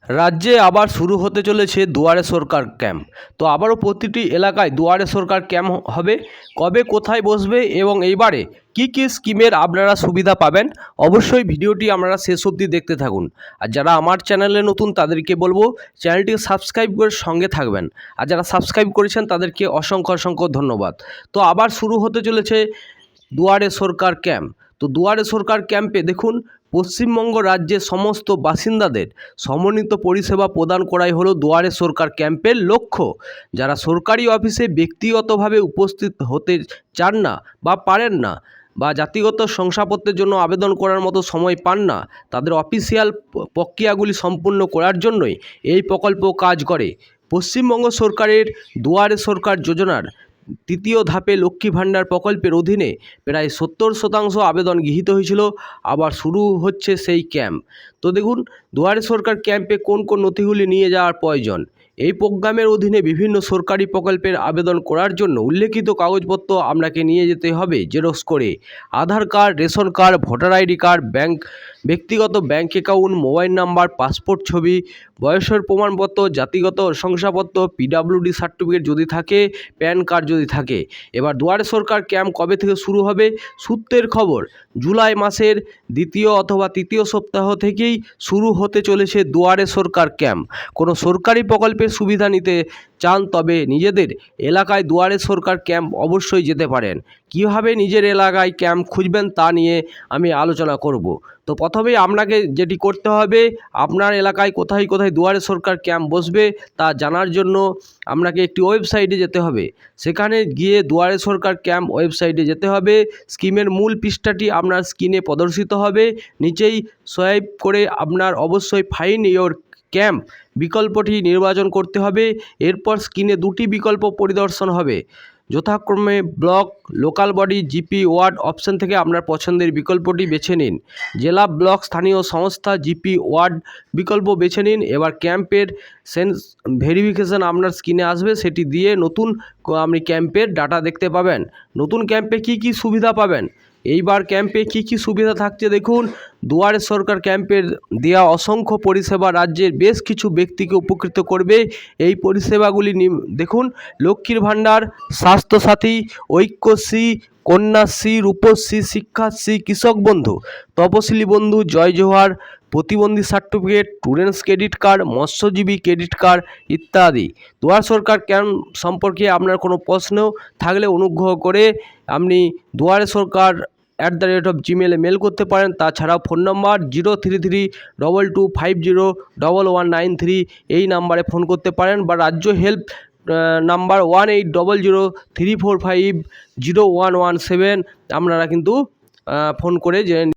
রাজ্যে আবার শুরু হতে চলেছে দুয়ারে সরকার ক্যাম্প। তো আবারও প্রতিটি এলাকায় দুয়ারে সরকার ক্যাম্প হবে। কবে কোথায় বসবে এবং এইবারে কি কি স্কিমের আপনারা সুবিধা পাবেন, অবশ্যই ভিডিওটি আপনারা শেষ অবধি দেখতে থাকুন। আর যারা আমার চ্যানেলে নতুন তাদেরকে বলবো চ্যানেলটিকে সাবস্ক্রাইব করে সঙ্গে থাকবেন। আর যারা সাবস্ক্রাইব করেছেন তাদেরকে অসংখ্য অসংখ্য ধন্যবাদ। তো আবার শুরু হতে চলেছে দুয়ারে সরকার ক্যাম্প। তো দুয়ারে সরকার ক্যাম্পে দেখুন, পশ্চিমবঙ্গ রাজ্যের সমস্ত বাসিন্দাদের সমন্বিত পরিষেবা প্রদান করাই হলো দুয়ারে সরকার ক্যাম্পের লক্ষ্য। যারা সরকারি অফিসে ব্যক্তিগতভাবে উপস্থিত হতে চান না বা পারেন না, বা জাতিগত শংসাপত্রের জন্য আবেদন করার মতো সময় পান না, তাদের অফিসিয়াল প্রক্রিয়াগুলি সম্পূর্ণ করার জন্যই এই প্রকল্প কাজ করে। পশ্চিমবঙ্গ সরকারের দুয়ারে সরকার যোজনার তৃতীয় ধাপে লক্ষ্মী ভাণ্ডার প্রকল্পের অধীনে প্রায় 70% আবেদন গৃহীত হয়েছিল। আবার শুরু হচ্ছে সেই ক্যাম্প। তো দেখুন, দুয়ারে সরকার ক্যাম্পে কোন কোন নথিগুলি নিয়ে যাওয়ার প্রয়োজন। এই প্রোগ্রামের অধীনে বিভিন্ন সরকারি প্রকল্পের আবেদন করার জন্য উল্লেখিত কাগজপত্র আপনাকে নিয়ে যেতে হবে জেরক্স করে। Aadhaar card, ration card, voter ID card, ব্যক্তিগত bank account, mobile number, passport ছবি, বয়সের প্রমাণপত্র, জাতিগত শংসাপত্র, পিডব্লিউডি সার্টিফিকেট যদি থাকে, প্যান কার্ড যদি থাকে। এবার দুয়ারে সরকার ক্যাম্প কবে থেকে শুরু হবে? সূত্রের খবর, জুলাই মাসের দ্বিতীয় অথবা তৃতীয় সপ্তাহ থেকেই শুরু হতে চলেছে দুয়ারে সরকার ক্যাম্প। কোনো সরকারি প্রকল্পের সুবিধা নিতে চান তবে নিজেদের এলাকায় দুয়ারে সরকার ক্যাম্প অবশ্যই যেতে পারেন। কীভাবে নিজের এলাকায় ক্যাম্প খুঁজবেন তা নিয়ে আমি আলোচনা করব। তো প্রথমেই আপনাকে যেটি করতে হবে, আপনার এলাকায় কোথায় কোথায় দুয়ারে সরকার ক্যাম্প বসবে তা জানার জন্য আপনাকে একটি ওয়েবসাইটে যেতে হবে। সেখানে গিয়ে দুয়ারে সরকার ক্যাম্প ওয়েবসাইটে যেতে হবে। স্কিমের মূল পৃষ্ঠাটি আপনার স্ক্রিনে প্রদর্শিত হবে। নিচেই সোয়াইপ করে আপনার অবশ্যই ফাইন্ড ইওর ক্যাম্প বিকল্পটি নির্বাচন করতে হবে। এরপর স্ক্রিনে দুটি বিকল্প পরিদর্শন হবে, যথাক্রমে block, local body, GP, ward option থেকে আপনার পছন্দের বিকল্পটি বেছে নিন। জেলা, ব্লক, স্থানীয় সংস্থা, জিপি, ওয়ার্ড বিকল্প বেছে নিন। এবার ক্যাম্পের সেন্স ভেরিফিকেশন আপনার স্ক্রিনে আসবে, সেটি দিয়ে নতুন আপনি ক্যাম্পের ডাটা দেখতে পাবেন। নতুন ক্যাম্পে কি কি সুবিধা পাবেন, এইবার ক্যাম্পে কি কি সুবিধা থাকছে দেখুন। দুয়ারে সরকার ক্যাম্পের দেওয়া অসংখ্য পরিষেবা রাজ্যের বেশ কিছু ব্যক্তিকে উপকৃত করবে। এই পরিষেবাগুলি দেখুন: লক্ষ্মীর ভাণ্ডার, স্বাস্থ্যসাথী, ঐক্যশ্রী, কন্যাশ্রী, রূপশ্রী, শিক্ষাশ্রী, কৃষক বন্ধু, তপশিলি বন্ধু, জয় জোহার, প্রতিবন্ধী সার্টিফিকেট, স্টুডেন্টস ক্রেডিট কার্ড, মৎস্যজীবী ক্রেডিট কার্ড ইত্যাদি। দুয়ারে সরকার ক্যাম্প সম্পর্কে আপনার কোনো প্রশ্ন থাকলে অনুগ্রহ করে আপনি দুয়ারে সরকার @gmail মেল করতে পারেন। তাছাড়াও ফোন নম্বর 0332250193 এই নাম্বারে ফোন করতে পারেন, বা রাজ্য হেল্প নাম্বার 180034501117 আপনারা কিন্তু ফোন করে জেনে